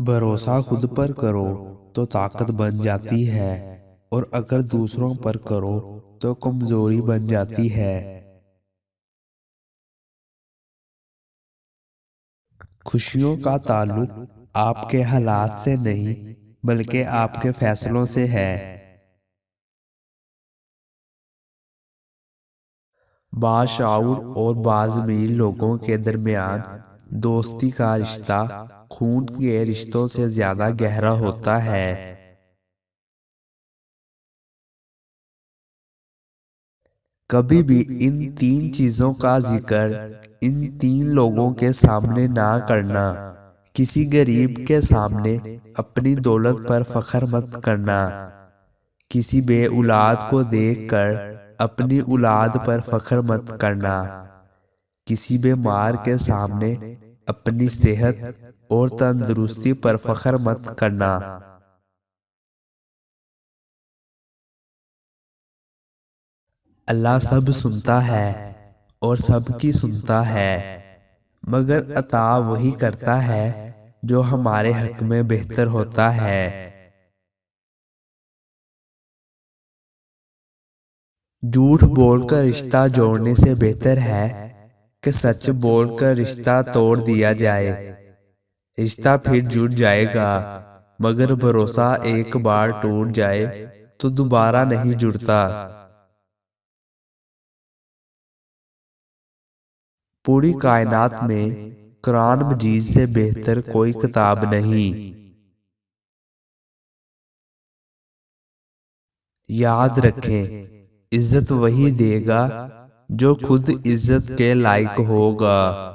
بھروسہ خود پر کرو تو طاقت بن جاتی ہے، اور اگر دوسروں پر کرو تو کمزوری بن جاتی ہے۔ خوشیوں کا تعلق آپ کے حالات سے نہیں بلکہ آپ کے فیصلوں سے ہے۔ باشعور اور بازمیل لوگوں کے درمیان دوستی کا رشتہ خون کے رشتوں سے زیادہ گہرا ہوتا ہے۔ کبھی بھی ان تین چیزوں کا ذکر ان تین لوگوں کے سامنے نہ کرنا۔ کسی غریب کے سامنے اپنی دولت پر فخر مت کرنا۔ کسی بے اولاد کو دیکھ کر اپنی اولاد پر فخر مت کرنا۔ کسی بیمار کے سامنے اپنی صحت اور تندرستی پر فخر مت کرنا۔ اللہ سب سنتا ہے اور سب کی سنتا ہے، مگر عطا وہی کرتا ہے جو ہمارے حق میں بہتر ہوتا ہے۔ جھوٹ بول کر رشتہ جوڑنے سے بہتر ہے کہ سچ بول کر رشتہ توڑ دیا جائے۔ رشتہ پھر جڑ جائے گا، مگر بھروسہ ایک بار ٹوٹ جائے تو دوبارہ نہیں جڑتا۔ پوری کائنات میں قرآن مجید سے بہتر کوئی کتاب نہیں۔ یاد رکھیں، عزت وہی دے گا جو خود عزت کے لائق ہوگا۔